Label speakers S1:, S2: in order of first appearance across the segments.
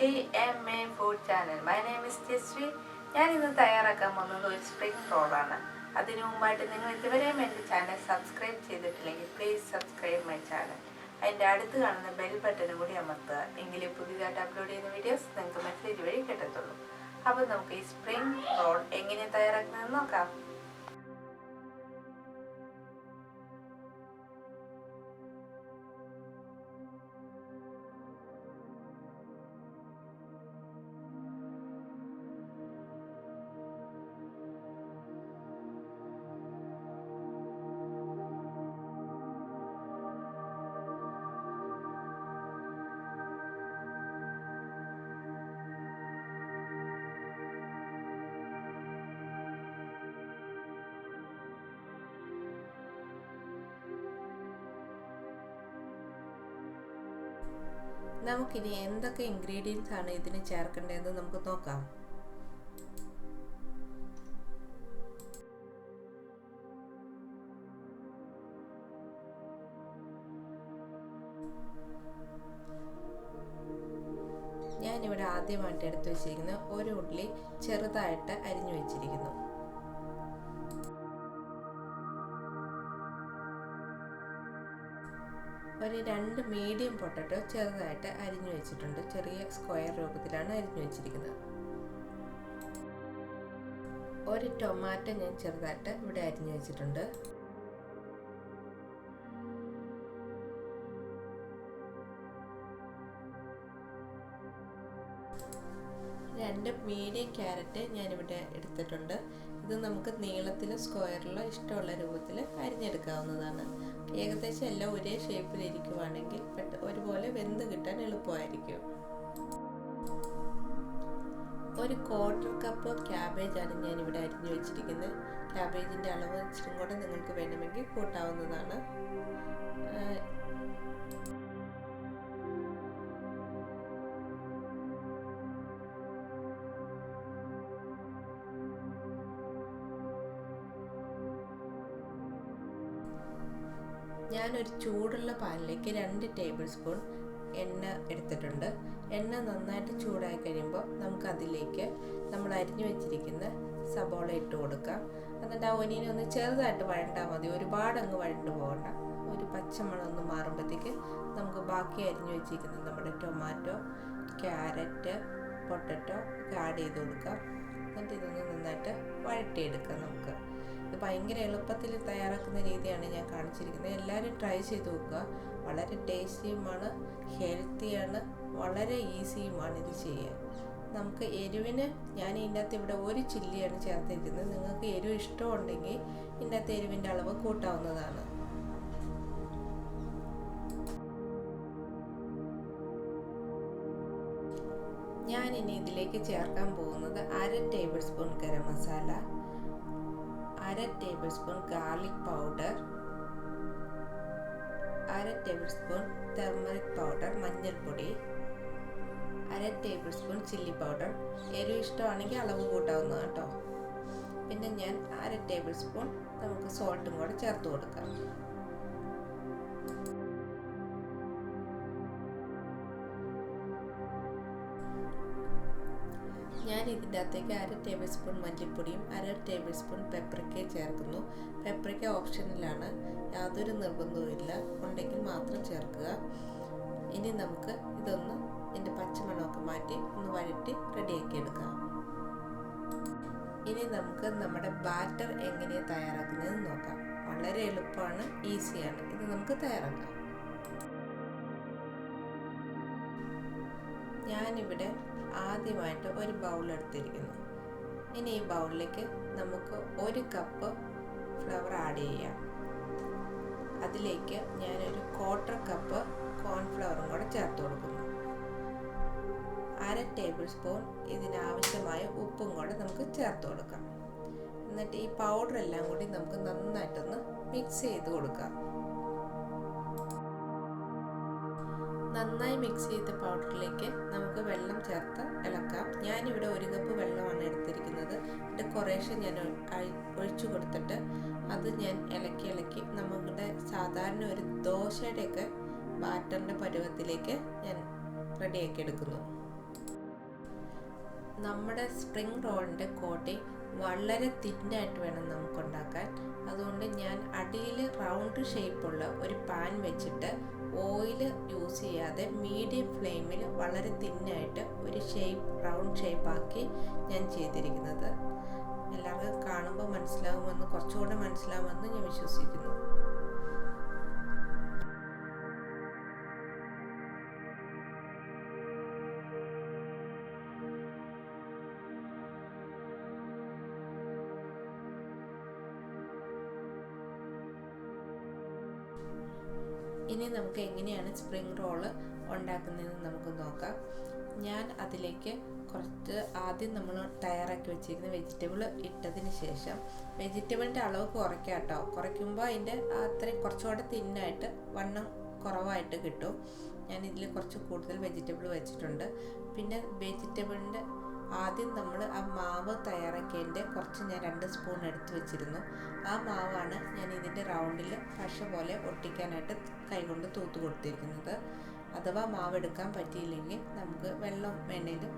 S1: TMA food channel. My name is Jessri. ഞാൻ ഇന്ന് തയ്യാറാക്കാൻ പോകുന്നത് ഒരു സ്പ്രിംഗ് റോളാണ്. അതിനു മുമ്പായിട്ട് നിങ്ങൾ ഇതുവരെയും എൻ്റെ ചാനൽ സബ്സ്ക്രൈബ് ചെയ്തിട്ടില്ലെങ്കിൽ പ്ലീസ് സബ്സ്ക്രൈബ് മൈ ചാനൽ. അതിൻ്റെ അടുത്ത് കാണുന്ന ബെൽ ബട്ടനും കൂടി അമർത്തുക. എങ്കിലേ പുതിയതായിട്ട് അപ്ലോഡ് ചെയ്യുന്ന വീഡിയോസ് നിങ്ങൾക്ക് മെസ്സേജ് വഴി കിട്ടത്തുള്ളൂ. അപ്പോൾ നമുക്ക് ഈ സ്പ്രിംഗ് റോൾ എങ്ങനെ തയ്യാറാക്കുന്നതെന്ന് നോക്കാം. നമുക്കിനി എന്തൊക്കെ ഇൻഗ്രീഡിയൻസ് ആണ് ഇതിന് ചേർക്കേണ്ടതെന്ന് നമുക്ക് നോക്കാം. ഞാനിവിടെ ആദ്യമായിട്ട് എടുത്തു വെച്ചിരിക്കുന്ന ഒരു ഉള്ളി ചെറുതായിട്ട് അരിഞ്ഞു വെച്ചിരിക്കുന്നു. ഒരു 2 മീഡിയം പൊട്ടറ്റോ ചെറുതായിട്ട് അരിഞ്ഞു വെച്ചിട്ടുണ്ട്. ചെറിയ സ്ക്വയർ രൂപത്തിലാണ് അരിഞ്ഞു വെച്ചിരിക്കുന്നത്. ഒരു ടൊമാറ്റോ ഞാൻ ചെറുതായിട്ട് ഇവിടെ അരിഞ്ഞു വെച്ചിട്ടുണ്ട്. രണ്ട് മീഡിയം ക്യാരറ്റ് ഞാനിവിടെ എടുത്തിട്ടുണ്ട്. ഇത് നമുക്ക് നീളത്തിലോ സ്ക്വയറിലോ ഇഷ്ടമുള്ള രൂപത്തിൽ അരിഞ്ഞെടുക്കാവുന്നതാണ്. ഏകദേശം എല്ലാം ഒരേ ഷേപ്പിലിരിക്കുവാണെങ്കിൽ ഒരുപോലെ വെന്ത് കിട്ടാൻ എളുപ്പമായിരിക്കും. ഒരു 1/4 കപ്പ് ക്യാബേജാണ് ഞാനിവിടെ അരിഞ്ഞു വെച്ചിരിക്കുന്നത്. ക്യാബേജിൻ്റെ അളവ് ഇച്ചിരി കൂടെ നിങ്ങൾക്ക് വേണമെങ്കിൽ കൂട്ടാവുന്നതാണ്. ഞാനൊരു ചൂടുള്ള പാനിലേക്ക് 2 ടേബിൾ സ്പൂൺ എണ്ണ എടുത്തിട്ടുണ്ട്. എണ്ണ നന്നായിട്ട് ചൂടായി കഴിയുമ്പോൾ നമുക്കതിലേക്ക് നമ്മൾ അരിഞ്ഞു വെച്ചിരിക്കുന്ന സബോള ഇട്ട് കൊടുക്കാം. എന്നിട്ട് ആ ഒനിയനെ ഒന്ന് ചെറുതായിട്ട് വഴണ്ടാൽ മതി, ഒരുപാട് അങ്ങ് വഴണ്ടു പോകണ്ട. ഒരു പച്ചമണം ഒന്ന് മാറുമ്പോഴത്തേക്ക് നമുക്ക് ബാക്കി അരിഞ്ഞു വെച്ചിരിക്കുന്ന നമ്മുടെ ടൊമാറ്റോ, ക്യാരറ്റ്, പൊട്ടറ്റോ ഒക്കെ ആഡ് ചെയ്ത് കൊടുക്കാം. എന്നിട്ട് ഇതൊന്ന് നന്നായിട്ട് വഴറ്റിയെടുക്കാം. നമുക്ക് ഇത് ഭയങ്കര എളുപ്പത്തിൽ തയ്യാറാക്കുന്ന രീതിയാണ് ഞാൻ കാണിച്ചിരിക്കുന്നത്. എല്ലാവരും ട്രൈ ചെയ്ത് നോക്കുക. വളരെ ടേസ്റ്റിയുമാണ്, ഹെൽത്തിയാണ്, വളരെ ഈസിയുമാണ് ഇത് ചെയ്യാൻ. നമുക്ക് എരിവിന് ഞാൻ ഇതിൻ്റെ അകത്ത് ഇവിടെ 1 ചില്ലിയാണ് ചേർത്തിരിക്കുന്നത്. നിങ്ങൾക്ക് എരിവ് ഇഷ്ടമുണ്ടെങ്കിൽ ഇതിൻ്റെ അകത്ത് എരിവിൻ്റെ അളവ് കൂട്ടാവുന്നതാണ്. ഞാനിനി ഇതിലേക്ക് ചേർക്കാൻ പോകുന്നത് 1/2 table spoon garam masala, 1/2 table spoon garlic powder, 1/2 table spoon turmeric powder മഞ്ഞൾപ്പൊടി, 1/2 ടേബിൾ സ്പൂൺ ചില്ലി പൗഡർ. എരിവ് ഇഷ്ടമാണെങ്കിൽ അളവ് കൂട്ടാവുന്നതാണ് കേട്ടോ. പിന്നെ ഞാൻ 1/2 ടേബിൾ സ്പൂൺ നമുക്ക് സോൾട്ടും കൂടെ ചേർത്ത് കൊടുക്കാം. ഞാൻ ഇതിൻ്റെ അകത്തേക്ക് 1/2 ടേബിൾ സ്പൂൺ മല്ലിപ്പൊടിയും 1/2 ടേബിൾ സ്പൂൺ പെപ്പറിക്കയും ചേർക്കുന്നു. പെപ്പറിക്ക ഓപ്ഷനിലാണ്, യാതൊരു നിർബന്ധവുമില്ല, ഉണ്ടെങ്കിൽ മാത്രം ചേർക്കുക. ഇനി നമുക്ക് ഇതൊന്ന് ഇതിൻ്റെ പച്ചമണമൊക്കെ മാറ്റി ഒന്ന് വഴറ്റി റെഡിയാക്കി എടുക്കാം. ഇനി നമുക്ക് നമ്മുടെ ബാറ്റർ എങ്ങനെ തയ്യാറാക്കുന്നതെന്ന് നോക്കാം. വളരെ എളുപ്പമാണ്, ഈസിയാണ്. ഇത് നമുക്ക് തയ്യാറാക്കാം. ഞാനിവിടെ ആദ്യമായിട്ട് ഒരു ബൗൾ എടുത്തിരിക്കുന്നു. ഇനി ഈ ബൗളിലേക്ക് നമുക്ക് 1 കപ്പ് ഫ്ലവർ ആഡ് ചെയ്യാം. അതിലേക്ക് ഞാനൊരു 1/4 കപ്പ് കോൺഫ്ലവറും കൂടെ ചേർത്ത് കൊടുക്കുന്നു. 1/2 ടേബിൾ സ്പൂൺ ഇതിനാവശ്യമായ ഉപ്പും കൂടെ നമുക്ക് ചേർത്ത് കൊടുക്കാം. എന്നിട്ട് ഈ പൗഡർ എല്ലാം കൂടി നമുക്ക് നന്നായിട്ടൊന്ന് മിക്സ് ചെയ്ത് കൊടുക്കാം. നന്നായി മിക്സ് ചെയ്ത പൗഡറിലേക്ക് നമുക്ക് വെള്ളം ചേർത്ത് ഇളക്കാം. ഞാനിവിടെ 1 കപ്പ് വെള്ളമാണ് എടുത്തിരിക്കുന്നത്. ഇത് കുറേശ്ശെ ഞാൻ ഒഴിച്ചു കൊടുത്തിട്ട് അത് ഞാൻ ഇളക്കി നമ്മുടെ സാധാരണ ഒരു ദോശയുടെയൊക്കെ ബാറ്ററിൻ്റെ പരുവത്തിലേക്ക് ഞാൻ റെഡിയാക്കി എടുക്കുന്നു. നമ്മുടെ സ്പ്രിംഗ് റോളിൻ്റെ കോട്ടിംഗ് വളരെ തിന്നായിട്ട് വേണം നമുക്കുണ്ടാക്കാൻ. അതുകൊണ്ട് ഞാൻ അടിയിൽ റൗണ്ട് ഷേപ്പുള്ള ഒരു പാൻ വെച്ചിട്ട് ഓയിൽ യൂസ് ചെയ്യാതെ മീഡിയം ഫ്ലെയിമിൽ വളരെ തിന്നായിട്ട് ഒരു റൗണ്ട് ഷേപ്പാക്കി ഞാൻ ചെയ്തിരിക്കുന്നത്. എല്ലാവർക്കും കാണുമ്പോൾ കുറച്ചുകൂടെ മനസ്സിലാവുമെന്ന് ഞാൻ വിശ്വസിക്കുന്നു. ഇനി നമുക്ക് എങ്ങനെയാണ് സ്പ്രിംഗ് റോള് ഉണ്ടാക്കുന്നതെന്ന് നമുക്ക് നോക്കാം. ഞാൻ അതിലേക്ക് ആദ്യം നമ്മൾ തയ്യാറാക്കി വെച്ചിരിക്കുന്ന വെജിറ്റബിൾ ഇട്ടതിന് ശേഷം വെജിറ്റബിളിൻ്റെ അളവ് കുറയ്ക്കാം കേട്ടോ. കുറയ്ക്കുമ്പോൾ അതിൻ്റെ അത്രയും കുറച്ചുകൂടെ തിന്നായിട്ട് വണ്ണം കുറവായിട്ട് കിട്ടും. ഞാൻ ഇതിൽ കുറച്ച് കൂടുതൽ വെജിറ്റബിൾ വെച്ചിട്ടുണ്ട്. പിന്നെ വെജിറ്റബിളിൻ്റെ ആദ്യം നമ്മൾ ആ മാവ് തയ്യാറാക്കിയതിൻ്റെ കുറച്ച് ഞാൻ 2 സ്പൂൺ എടുത്ത് വെച്ചിരുന്നു. ആ മാവാണ് ഞാൻ ഇതിൻ്റെ റൗണ്ടിൽ പശ പോലെ ഒട്ടിക്കാനായിട്ട് കൈകൊണ്ട് തൂത്ത് കൊടുത്തിരിക്കുന്നത്. അഥവാ മാവ് എടുക്കാൻ പറ്റിയില്ലെങ്കിൽ നമുക്ക് വെള്ളം വേണേലും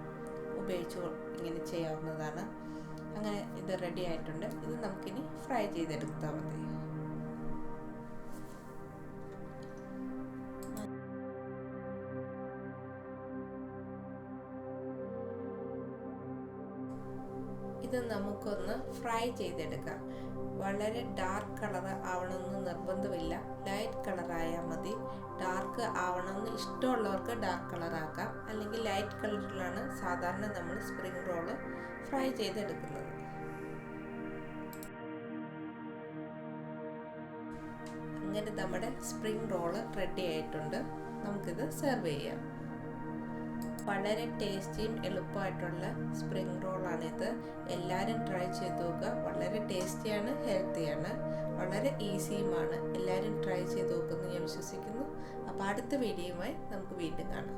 S1: ഉപയോഗിച്ച് ഇങ്ങനെ ചെയ്യാവുന്നതാണ്. അങ്ങനെ ഇത് റെഡി ആയിട്ടുണ്ട്. ഇത് നമുക്കിനി ഫ്രൈ ചെയ്തെടുത്താൽ മതി. ഇത് നമുക്കൊന്ന് ഫ്രൈ ചെയ്തെടുക്കാം. വളരെ ഡാർക്ക് കളർ ആവണമെന്ന് നിർബന്ധമില്ല, ലൈറ്റ് കളറായാൽ മതി. ഡാർക്ക് ആവണമെന്ന് ഇഷ്ടമുള്ളവർക്ക് ഡാർക്ക് കളറാക്കാം, അല്ലെങ്കിൽ ലൈറ്റ് കളറിലാണ് സാധാരണ നമ്മൾ സ്പ്രിംഗ് റോള് ഫ്രൈ ചെയ്തെടുക്കുന്നത്. അങ്ങനെ നമ്മുടെ സ്പ്രിംഗ് റോള് റെഡി ആയിട്ടുണ്ട്. നമുക്കിത് സെർവ് ചെയ്യാം. വളരെ ടേസ്റ്റിയും എളുപ്പമായിട്ടുള്ള സ്പ്രിംഗ് റോളാണിത്. എല്ലാവരും ട്രൈ ചെയ്ത് നോക്കുക. വളരെ ടേസ്റ്റിയാണ്, ഹെൽത്തിയാണ്, വളരെ ഈസിയുമാണ്. എല്ലാവരും ട്രൈ ചെയ്ത് നോക്കുമെന്ന് ഞാൻ വിശ്വസിക്കുന്നു. അപ്പോൾ അടുത്ത വീഡിയോയുമായി നമുക്ക് വീണ്ടും കാണാം.